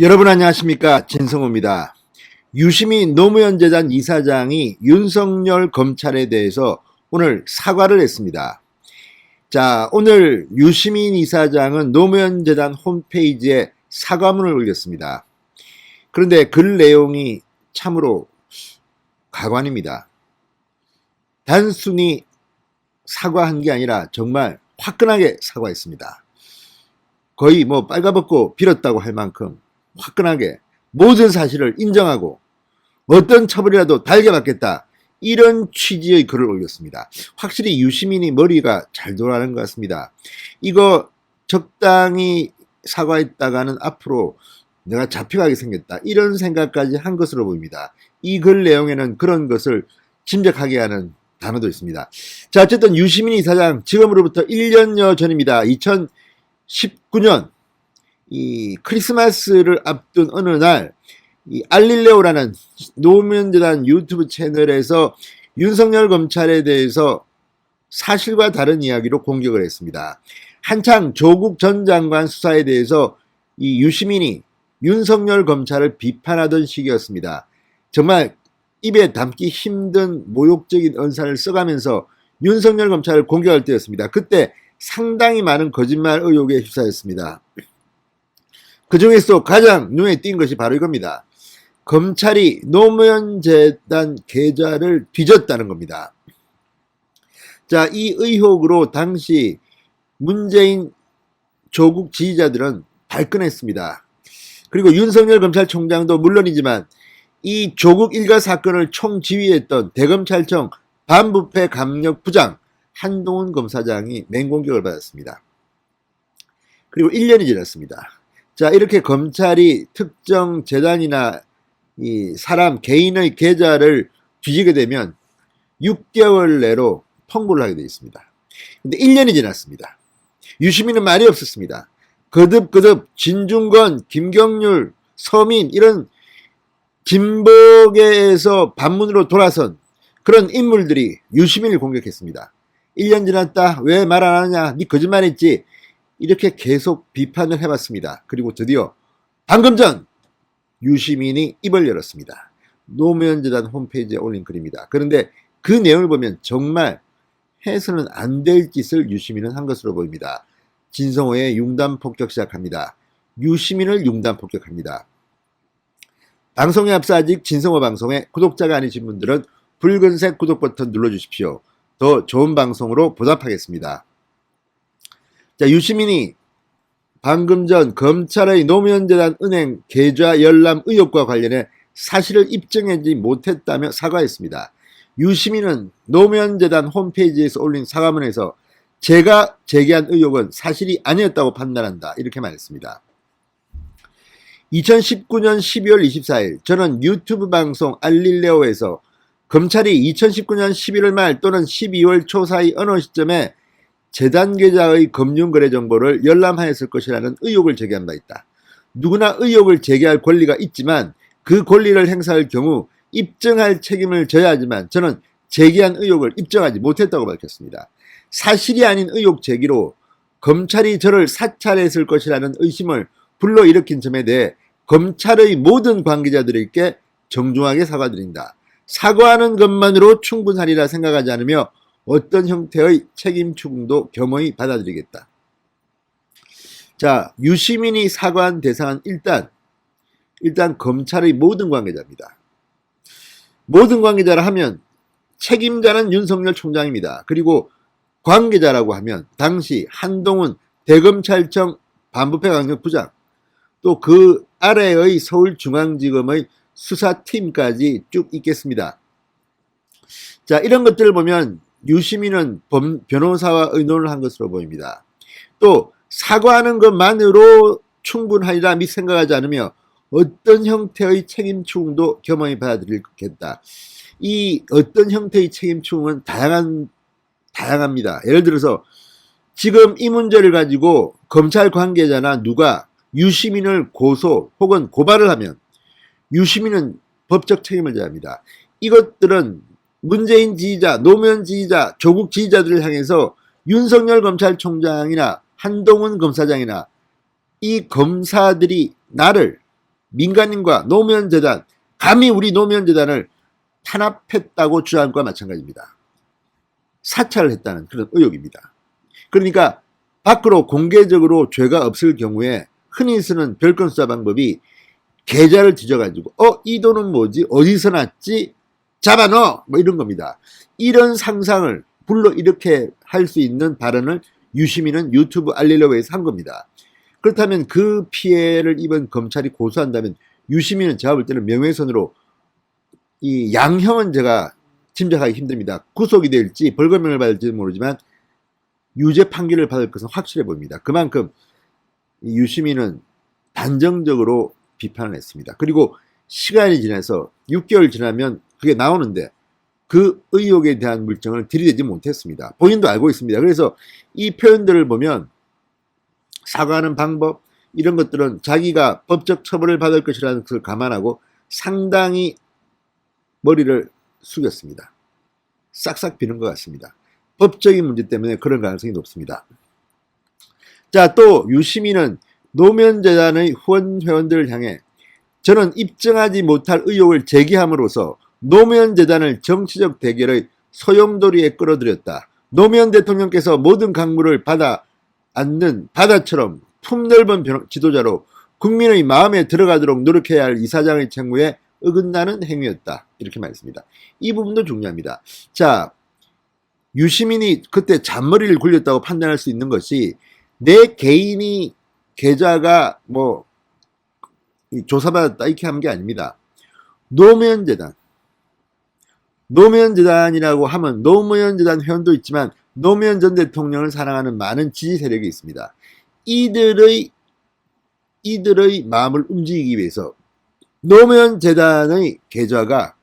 여러분 안녕하십니까, 진성호입니다. 유시민 노무현 재단 이사장이 윤석열 검찰에 대해서 오늘 사과를 했습니다. 자, 오늘 유시민 이사장은 노무현 재단 홈페이지에 사과문을 올렸습니다. 그런데 글 내용이 참으로 가관입니다. 단순히 사과한 게 아니라 정말 화끈하게 사과했습니다. 거의 빨가벗고 빌었다고 할 만큼 화끈하게 모든 사실을 인정하고 어떤 처벌이라도 달게 받겠다, 이런 취지의 글을 올렸습니다. 확실히 유시민이 머리가 잘 돌아가는 것 같습니다. 이거 적당히 사과했다가는 앞으로 내가 잡혀가게 생겼다, 이런 생각까지 한 것으로 보입니다. 이 글 내용에는 그런 것을 짐작하게 하는 단어도 있습니다. 자, 어쨌든 유시민 이사장, 지금으로부터 1년여 전입니다. 2019년 이 크리스마스를 앞둔 어느 날, 이 알릴레오라는 노무현 재단 유튜브 채널에서 윤석열 검찰에 대해서 사실과 다른 이야기로 공격을 했습니다. 한창 조국 전 장관 수사에 대해서 이 유시민이 윤석열 검찰을 비판하던 시기였습니다. 정말 입에 담기 힘든 모욕적인 언사를 써가면서 윤석열 검찰을 공격할 때였습니다. 그때 상당히 많은 거짓말 의혹에 휩싸였습니다. 그 중에서 가장 눈에 띈 것이 바로 이겁니다. 검찰이 노무현 재단 계좌를 뒤졌다는 겁니다. 자, 이 의혹으로 당시 문재인 조국 지지자들은 발끈했습니다. 그리고 윤석열 검찰총장도 물론이지만 이 조국 일가 사건을 총지휘했던 대검찰청 반부패 감력부장 한동훈 검사장이 맹공격을 받았습니다. 그리고 1년이 지났습니다. 자, 이렇게 검찰이 특정 재단이나 이 사람 개인의 계좌를 뒤지게 되면 6개월 내로 통보를 하게 되어 있습니다. 근데 1년이 지났습니다. 유시민은 말이 없었습니다. 거듭거듭 진중권, 김경률, 서민, 이런 진보계에서 반문으로 돌아선 그런 인물들이 유시민을 공격했습니다. 1년 지났다, 왜 말 안 하냐, 니 거짓말했지, 이렇게 계속 비판을 해봤습니다. 그리고 드디어 방금 전 유시민이 입을 열었습니다. 노무현 재단 홈페이지에 올린 글입니다. 그런데 그 내용을 보면 정말 해서는 안 될 짓을 유시민은 한 것으로 보입니다. 진성호의 융단 폭격 시작합니다. 유시민을 융단 폭격합니다. 방송에 앞서 아직 진성호 방송에 구독자가 아니신 분들은 붉은색 구독 버튼 눌러주십시오. 더 좋은 방송으로 보답하겠습니다. 자, 유시민이 방금 전 검찰의 노무현 재단 은행 계좌 열람 의혹과 관련해 사실을 입증하지 못했다며 사과했습니다. 유시민은 노무현 재단 홈페이지에서 올린 사과문에서 제가 제기한 의혹은 사실이 아니었다고 판단한다, 이렇게 말했습니다. 2019년 12월 24일 저는 유튜브 방송 알릴레오에서 검찰이 2019년 11월 말 또는 12월 초 사이 어느 시점에 재단 계좌의 금융거래 정보를 열람하였을 것이라는 의혹을 제기한 바 있다. 누구나 의혹을 제기할 권리가 있지만 그 권리를 행사할 경우 입증할 책임을 져야 하지만 저는 제기한 의혹을 입증하지 못했다고 밝혔습니다. 사실이 아닌 의혹 제기로 검찰이 저를 사찰했을 것이라는 의심을 불러일으킨 점에 대해 검찰의 모든 관계자들에게 정중하게 사과드린다. 사과하는 것만으로 충분하리라 생각하지 않으며 어떤 형태의 책임 추궁도 겸허히 받아들이겠다. 자, 유시민이 사과한 대상은 일단 검찰의 모든 관계자입니다. 모든 관계자라 하면 책임자는 윤석열 총장입니다. 그리고 관계자라고 하면 당시 한동훈 대검찰청 반부패 강력부장, 또 그 아래의 서울중앙지검의 수사팀까지 쭉 있겠습니다. 자, 이런 것들을 보면 유시민은 변호사와 의논을 한 것으로 보입니다. 또 사과하는 것만으로 충분하리라 생각하지 않으며 어떤 형태의 책임 추궁도 겸허히 받아들이겠다. 이 어떤 형태의 책임 추궁은 다양합니다. 예를 들어서 지금 이 문제를 가지고 검찰 관계자나 누가 유시민을 고소 혹은 고발을 하면 유시민은 법적 책임을 져야 합니다. 이것들은 문재인 지지자, 노무현 지지자, 조국 지지자들을 향해서 윤석열 검찰총장이나 한동훈 검사장이나 이 검사들이 나를 민간인과 노무현재단, 감히 우리 노무현재단을 탄압했다고 주장한 것과 마찬가지입니다. 사찰을 했다는 그런 의혹입니다. 그러니까 밖으로 공개적으로 죄가 없을 경우에 흔히 쓰는 별건 수사 방법이 계좌를 뒤져가지고 이 돈은 뭐지? 어디서 났지? 잡아넣어! 뭐 이런 겁니다. 이런 상상을 불러일으켜 할 수 있는 발언을 유시민은 유튜브 알리려고 해서 한 겁니다. 그렇다면 그 피해를 입은 검찰이 고소한다면 유시민은 제가 볼 때는 명예훼손으로 이 양형은 제가 짐작하기 힘듭니다. 구속이 될지 벌금형을 받을지는 모르지만 유죄 판결을 받을 것은 확실해 보입니다. 그만큼 유시민은 단정적으로 비판을 했습니다. 그리고 시간이 지나서 6개월 지나면 그게 나오는데 그 의혹에 대한 물증을 들이대지 못했습니다. 본인도 알고 있습니다. 그래서 이 표현들을 보면 사과하는 방법 이런 것들은 자기가 법적 처벌을 받을 것이라는 것을 감안하고 상당히 머리를 숙였습니다. 싹싹 비는 것 같습니다. 법적인 문제 때문에 그런 가능성이 높습니다. 자, 또 유시민은 노무현재단의 후원 회원들을 향해 저는 입증하지 못할 의혹을 제기함으로써 노무현재단을 정치적 대결의 소용돌이에 끌어들였다. 노무현 대통령께서 모든 강물을 받아 안는 바다처럼 품넓은 지도자로 국민의 마음에 들어가도록 노력해야 할 이사장의 책무에 어긋나는 행위였다. 이렇게 말했습니다. 이 부분도 중요합니다. 자, 유시민이 그때 잔머리를 굴렸다고 판단할 수 있는 것이 내 개인이 계좌가 뭐 조사받았다 이렇게 하는 게 아닙니다. 노무현재단이라고 하면 노무현재단 회원도 있지만 노무현 전 대통령을 사랑하는 많은 지지 세력이 있습니다. 이들의 마음을 움직이기 위해서 노무현재단의 계좌가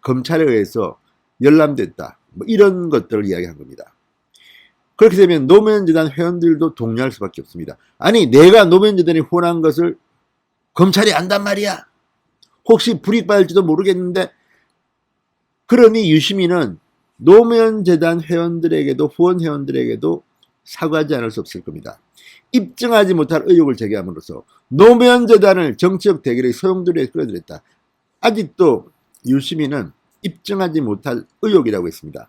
검찰에 의해서 열람됐다. 뭐 이런 것들을 이야기한 겁니다. 그렇게 되면 노무현재단 회원들도 동의할 수밖에 없습니다. 아니 내가 노무현재단에 후원한 것을 검찰이 안단 말이야. 혹시 불이익받을지도 모르겠는데 그러니 유시민은 노무현재단 회원들에게도 후원 회원들에게도 사과하지 않을 수 없을 겁니다. 입증하지 못할 의혹을 제기함으로써 노무현재단을 정치적 대결의 소용돌이에 끌어들였다. 아직도 유시민은 입증하지 못할 의혹이라고 했습니다.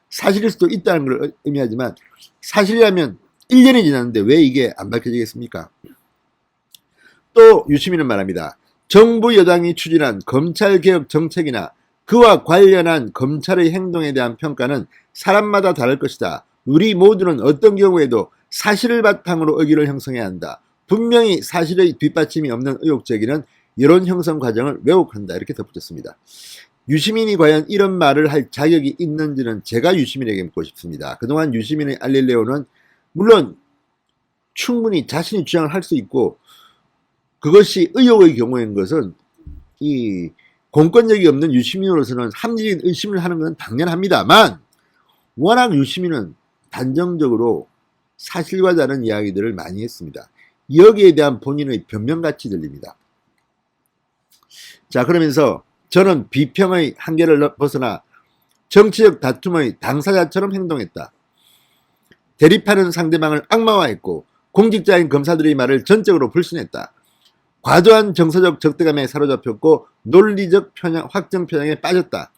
사실일 수도 있다는 걸 의미하지만 사실이라면 1년이 지났는데 왜 이게 안 밝혀지겠습니까? 또 유시민은 말합니다. 정부 여당이 추진한 검찰개혁 정책이나 그와 관련한 검찰의 행동에 대한 평가는 사람마다 다를 것이다. 우리 모두는 어떤 경우에도 사실을 바탕으로 의견을 형성해야 한다. 분명히 사실의 뒷받침이 없는 의혹 제기는 여론 형성 과정을 왜곡한다. 이렇게 덧붙였습니다. 유시민이 과연 이런 말을 할 자격이 있는지는 제가 유시민에게 묻고 싶습니다. 그동안 유시민의 알릴레오는 물론 충분히 자신이 주장을 할 수 있고 그것이 의혹의 경우인 것은 이 공권력이 없는 유시민으로서는 합리적인 의심을 하는 건 당연합니다만 워낙 유시민은 단정적으로 사실과 다른 이야기들을 많이 했습니다. 여기에 대한 본인의 변명같이 들립니다. 자, 그러면서 저는 비평의 한계를 벗어나 정치적 다툼의 당사자처럼 행동했다. 대립하는 상대방을 악마화했고 공직자인 검사들의 말을 전적으로 불신했다. 과도한 정서적 적대감에 사로잡혔고 논리적 확정 편향에 빠졌다.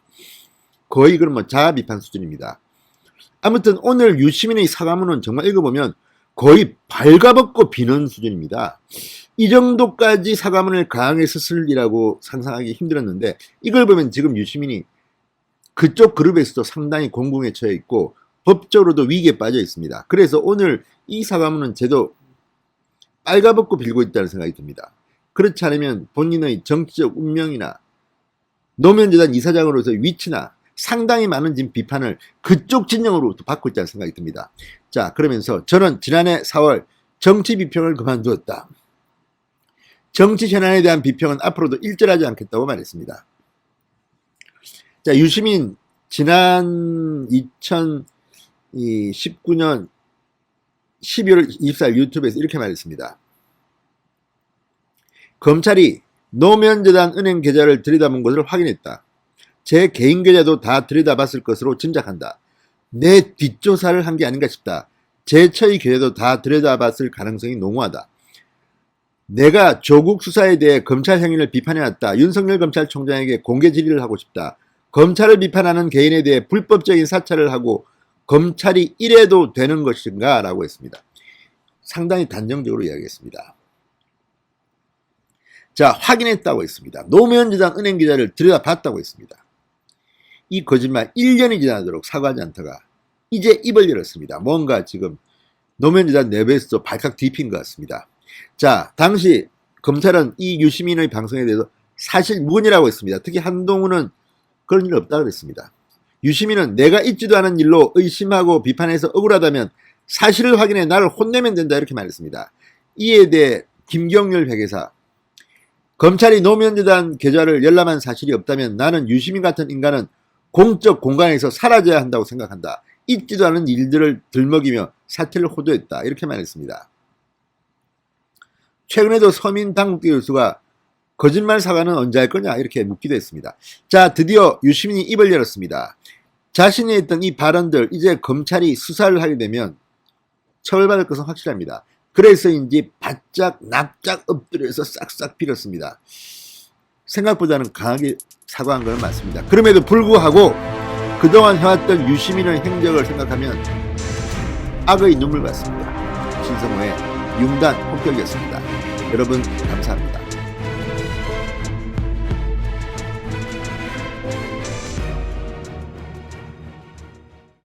거의 그런 뭐 자아 비판 수준입니다. 아무튼 오늘 유시민의 사과문은 정말 읽어보면 거의 발가벗고 비는 수준입니다. 이 정도까지 사과문을 강하게 썼으리라고 상상하기 힘들었는데 이걸 보면 지금 유시민이 그쪽 그룹에서도 상당히 공공에 처해 있고 법적으로도 위기에 빠져 있습니다. 그래서 오늘 이 사과문은 제도 빨가벗고 빌고 있다는 생각이 듭니다. 그렇지 않으면 본인의 정치적 운명이나 노무현재단 이사장으로서의 위치나 상당히 많은 지금 비판을 그쪽 진영으로 받고 있다는 생각이 듭니다. 자, 그러면서 저는 지난해 4월 정치 비평을 그만두었다. 정치 현안에 대한 비평은 앞으로도 일절하지 않겠다고 말했습니다. 자, 유시민 지난 2019년 12월 24일 유튜브에서 이렇게 말했습니다. 검찰이 노무현재단 은행 계좌를 들여다본 것을 확인했다. 제 개인 계좌도 다 들여다봤을 것으로 짐작한다. 내 뒷조사를 한 게 아닌가 싶다. 제 처의 계좌도 다 들여다봤을 가능성이 농후하다. 내가 조국 수사에 대해 검찰 행위를 비판해왔다. 윤석열 검찰총장에게 공개 질의를 하고 싶다. 검찰을 비판하는 개인에 대해 불법적인 사찰을 하고 검찰이 이래도 되는 것인가? 라고 했습니다. 상당히 단정적으로 이야기했습니다. 자, 확인했다고 했습니다. 노무현 재단 은행 기자를 들여다봤다고 했습니다. 이 거짓말 1년이 지나도록 사과하지 않다가 이제 입을 열었습니다. 뭔가 지금 노무현 재단 내부에서 발칵 뒤핀 것 같습니다. 자, 당시 검찰은 이 유시민의 방송에 대해서 사실 무근이라고 했습니다. 특히 한동훈은 그런 일 없다고 그랬습니다. 유시민은 내가 있지도 않은 일로 의심하고 비판해서 억울하다면 사실을 확인해 나를 혼내면 된다 이렇게 말했습니다. 이에 대해 김경률 회계사, 검찰이 노무현 재단 계좌를 열람한 사실이 없다면 나는 유시민 같은 인간은 공적 공간에서 사라져야 한다고 생각한다. 있지도 않은 일들을 들먹이며 사퇴를 호도했다. 이렇게 말했습니다. 최근에도 서민 당국대 교수가 거짓말 사과는 언제 할 거냐 이렇게 묻기도 했습니다. 자, 드디어 유시민이 입을 열었습니다. 자신이 했던 이 발언들 이제 검찰이 수사를 하게 되면 처벌받을 것은 확실합니다. 그래서인지 바짝 납작 엎드려서 싹싹 빌었습니다. 생각보다는 강하게 사과한 건 맞습니다. 그럼에도 불구하고 그동안 해왔던 유시민의 행적을 생각하면 악의 눈물 같습니다. 신성호의 융단 폭격이었습니다. 여러분 감사합니다.